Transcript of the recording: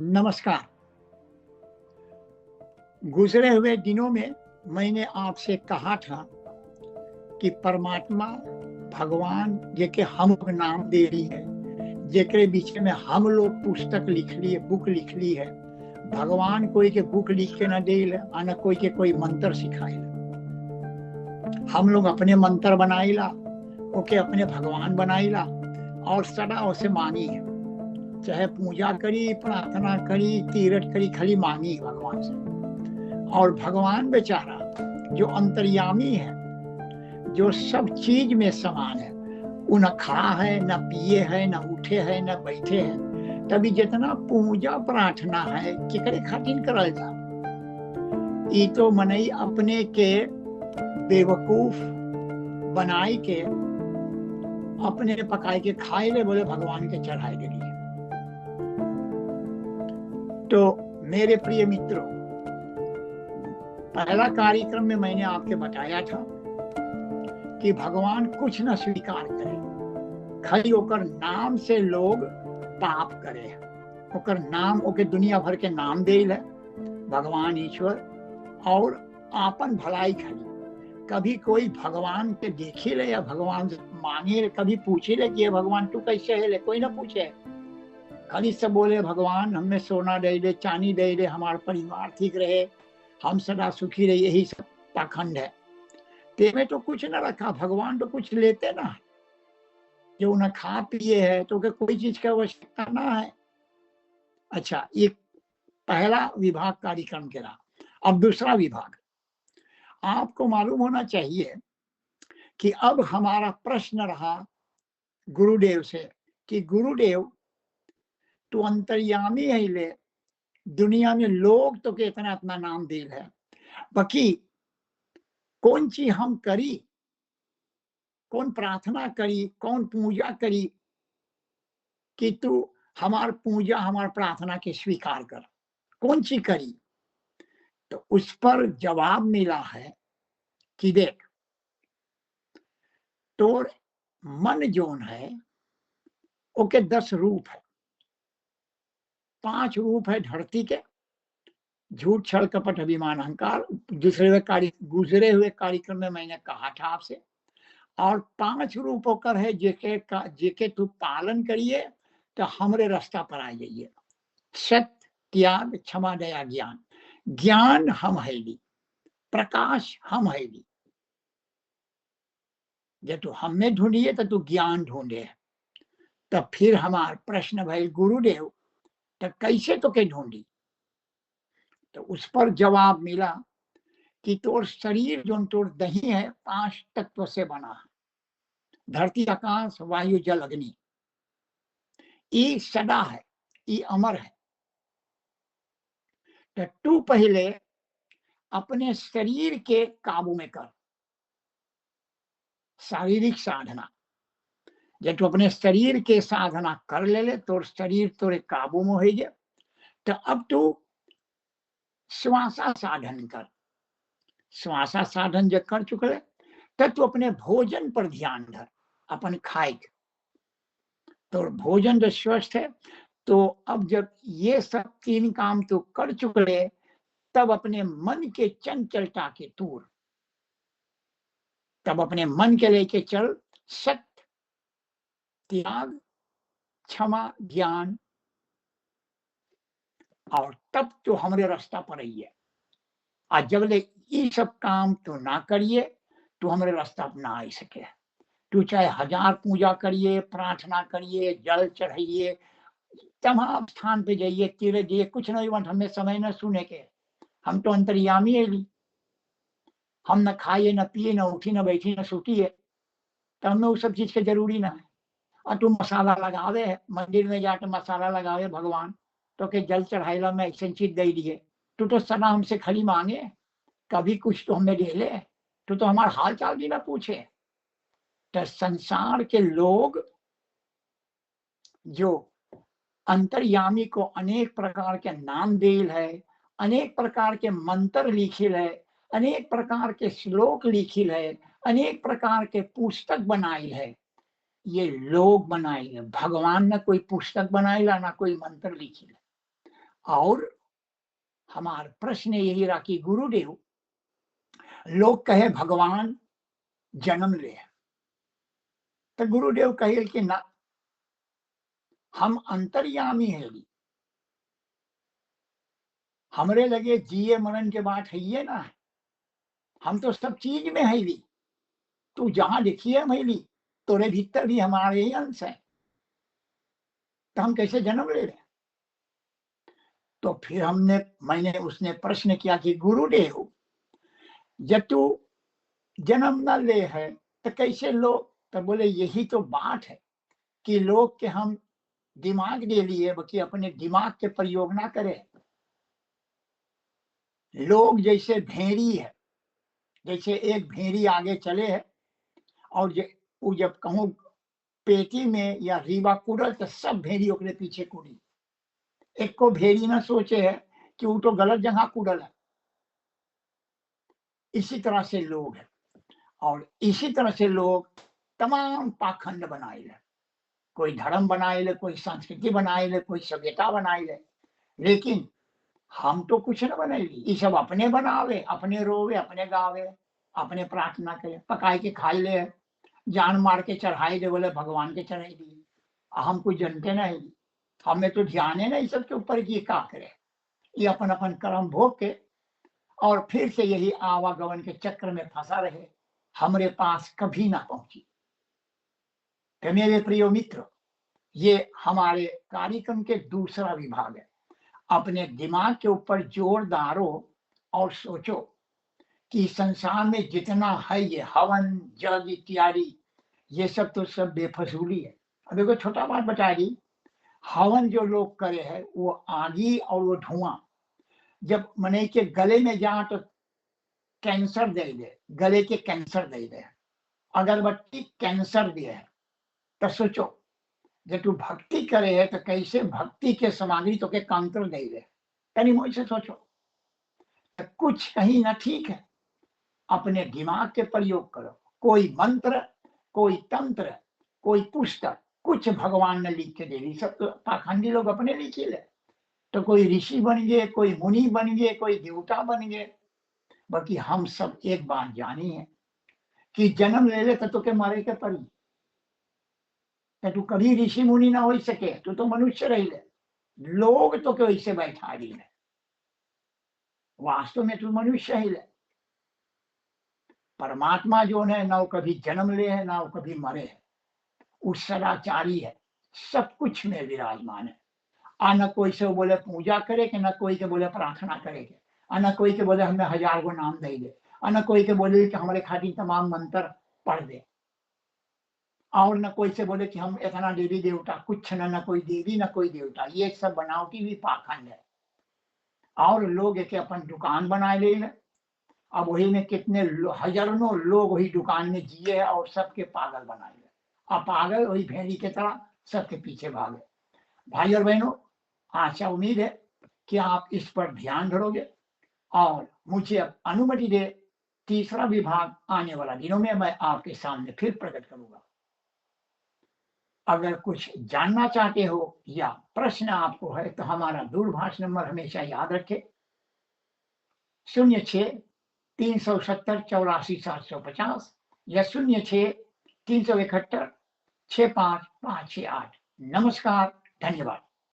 नमस्कार। गुजरे हुए दिनों में मैंने आपसे कहा था कि परमात्मा भगवान जेके हम नाम दे रही है, जेकरे बीच में हम लोग पुस्तक लिख ली है, बुक लिख ली है। भगवान कोई के बुक लिख के न दे न कोई के कोई मंत्र सिखाए। हम लोग अपने मंत्र बनाईला, ओके अपने भगवान बनाईला और सदा उसे मानी है। चाहे पूजा करी, प्रार्थना करी, तीरथ करी, खाली मांगी भगवान से। और भगवान बेचारा जो अंतर्यामी है, जो सब चीज में समान है, वो न खा है, न पिए है, न उठे है, न बैठे है। तभी जितना पूजा प्रार्थना है केकरे खातिर करल जा। ई तो मनई अपने के बेवकूफ बनाई के अपने पकाए के खाए ले, बोले भगवान के चढ़ाए के लिए। तो मेरे प्रिय मित्रों, पहला कार्यक्रम में मैंने आपके बताया था कि भगवान कुछ न स्वीकार करे, खाली ओकर नाम से लोग पाप करे। ओकर नाम ओके दुनिया भर के नाम देल है भगवान ईश्वर, और आपन भलाई खाली। कभी कोई भगवान के देखे ले या भगवान से मांगे, कभी पूछे ले कि भगवान तू कैसे है ले, कोई ना पूछे। खाली सब बोले भगवान हमें सोना दे दे, चांदी दे दे, हमारा परिवार ठीक रहे, हम सदा सुखी रहे। यही सब पाखंड है। तेमें तो कुछ न रखा, भगवान तो कुछ लेते ना। जो न खा पिए है तो कोई चीज का आवश्यकता ना है। अच्छा, ये पहला विभाग कार्यक्रम के रहा। अब दूसरा विभाग, आपको मालूम होना चाहिए कि अब हमारा प्रश्न रहा गुरुदेव से कि गुरुदेव तू अंतर्यामी है ले, दुनिया में लोग तो के इतना इतना नाम दिल है, बाकी कौन चीज हम करी, कौन प्रार्थना करी, कौन पूजा करी कि तू हमार पूजा हमार प्रार्थना के स्वीकार कर, कौन सी करी। तो उस पर जवाब मिला है कि देख, तोर मन जोन है ओके 10 रूप है। 5 रूप है धरती के, झूठ छल कपट अभिमान अहंकार, गुजरे हुए कार्यक्रम में मैंने कहा था आपसे। और 5 रूप होकर है जेके तू पालन करिए तो हमरे रास्ता पर आ जाइए। सत्य, त्याग, क्षमा, दया, ज्ञान। ज्ञान हम हैली, प्रकाश हम हैली। जब तू हमें ढूंढिए तो तू ज्ञान ढूंढे। तब फिर हमार प्रश्न भाई गुरुदेव तो कैसे तो के ढूंढी। तो उस पर जवाब मिला कि तोर शरीर जो तोर दही है 5 तत्व से बना है, धरती, आकाश, वायु, जल, अग्नि। ये सदा है, ये अमर है। तो तू पहले अपने शरीर के काबू में कर, शारीरिक साधना। जब तू अपने शरीर के साधना कर ले तो शरीर तोरे काबू में हो जाए। तो अब तू श्वासा साधन कर। श्वासा साधन जब कर चुके तब तू अपने भोजन पर ध्यान धर, अपन खाए। तो भोजन जो स्वस्थ है, तो अब जब ये सब 3 काम तू कर चुके तब अपने मन के चंचलता के दूर, तब अपने मन के लेके चल सत्य, त्याग, क्षमा, ज्ञान, और तब तो हमारे रास्ता पर ही है। आज जब ले ये सब काम तो ना करिए तो हमारे रास्ता पर ना आ सके। तू चाहे 1000 पूजा करिए, प्रार्थना करिए, जल चढ़ाइए, तमाम स्थान पे जाइए, तीर्थ जाइए, कुछ नहीं बन, हमें समय न सुने के। हम तो अंतर्यामी है ली। हम न खाइए, न पिए, न उठी, न बैठी, न सूती है। तो हमें वो सब चीज के जरूरी ना है। और तू मसाला लगावे है, मंदिर में जाके मसाला लगावे भगवान तो के जल चढ़ाएला में ऐसे चीज दे दिए। तू तो सदा हमसे खाली मांगे, कभी कुछ तो हमें दे ले। तू तो हमारा हाल चाल भी ना पूछे। तो संसार के लोग जो अंतर्यामी को अनेक प्रकार के नाम देल है, अनेक प्रकार के मंत्र लिखिल है, अनेक प्रकार के श्लोक लिखिल है, अनेक प्रकार के पुस्तक बनाइल है। ये लोग बनाइल है, भगवान ने कोई पुस्तक बनाइला ना कोई मंत्र लिखिल। और हमारा प्रश्न यही रहा कि गुरुदेव, लोग कहे भगवान जन्म ले, तो गुरुदेव कहे कि ना, हम अंतर्यामी है, हमरे लगे जिए मरण के बात है ये ना, हम तो सब चीज में है ली, तू जहां लिखिए मैली, तोरे भीतर भी हमारे ही अंश है, तो हम कैसे जन्म ले रहे? तो फिर मैंने उसने प्रश्न किया कि गुरुदेव, जब तू जन्म न ले है तो कैसे लोग? तो बोले यही तो बात है कि लोग के हम दिमाग दे लिए, कि अपने दिमाग के प्रयोग ना करें। लोग जैसे भेड़ी है, जैसे एक भेड़ी आगे चले है और वो जब कहूँ पेटी में या रीवा कूदल तो सब भेड़ी ओकरे पीछे कूदी, एक को भेड़ी ना सोचे है कि वो तो गलत जगह कूदल है। इसी तरह से लोग है, और इसी तरह से लोग तमाम पाखंड बनाए ले, कोई धर्म बनाए ले, कोई संस्कृति बनाए ले, कोई सभ्यता बनाए ले, लेकिन हम तो कुछ न बनाएगी, ये सब अपने बनावे, अपने रोवे, अपने गावे, अपने प्रार्थना करे, पकाए के खाई ले, जान मार के चढ़ाई दे, बोले भगवान के चढ़ाई दिए। हम कुछ जानते नहीं, हमें तो ध्यान है नहीं सबके ऊपर की का करे, ये अपन अपन कर्म भोग के और फिर से यही आवागमन के चक्र में फंसा रहे, हमरे पास कभी ना पहुंची। तो मेरे प्रिय मित्र, ये हमारे कार्यक्रम के दूसरा विभाग है। अपने दिमाग के ऊपर जोर डालो और सोचो कि संसार में जितना है ये हवन जग इत्यादि, ये सब तो सब बेफजूली है। अब देखो छोटा बात बता दी, हवन जो लोग करे हैं वो आगी और वो धुआं जब मने के गले में जा तो कैंसर दे दे, गले के कैंसर दे दे, अगरबत्ती कैंसर दिए है। तो सोचो जब तू भक्ति करे है तो कैसे भक्ति के सामग्री तो के कांतर दे दे, यानी मुझसे सोचो, तो कुछ कहीं ना ठीक है। अपने दिमाग के प्रयोग करो, कोई मंत्र, कोई तंत्र, कोई पुस्तक, कुछ भगवान ने लिख के दे दी, सब तो पाखंडी लोग अपने लिखे ले, तो कोई ऋषि बन गए, कोई मुनि बन गए, कोई देवता बन गए। बाकी हम सब एक बात जानी है कि जन्म ले ले तो के मारे के पड़ी, तो तू कभी ऋषि मुनि ना हो सके, तू तो मनुष्य रही ले, लोग तो के वैसे बैठा रही है, वास्तव में तू मनुष्य ही ले। परमात्मा जो है ना वो कभी जन्म ले है ना वो कभी मरे है, वो सदाचारी है, सब कुछ में विराजमान है। आ न कोई से बोले पूजा करे के, न कोई के बोले प्रार्थना करे के, आ न कोई के बोले हमें 1000 गो नाम दे दे, आ न कोई के बोले कि हमारे खातिर तमाम मंत्र पढ़ दे, और न कोई से बोले कि हम इतना देवी देवता, कुछ न कोई देवी न कोई देवता, ये सब बनावटी भी पाखंड है। और लोग एक अपन दुकान बनाए ले, अब वही में कितने हजारों लोग वही दुकान में जिए है और सबके पागल बनाए ले, अब पागल वही भेड़ी के तरह सबके पीछे भागे। भाई और बहनों, आशा उम्मीद है कि आप इस पर ध्यान धरोगे और मुझे अब अनुमति दे, तीसरा विभाग आने वाला दिनों में मैं आपके सामने फिर प्रकट करूंगा। अगर कुछ जानना चाहते हो या प्रश्न आपको है तो हमारा दूरभाष नंबर हमेशा याद रखें, 06-370-84-750 या 06-371-65568। नमस्कार, धन्यवाद।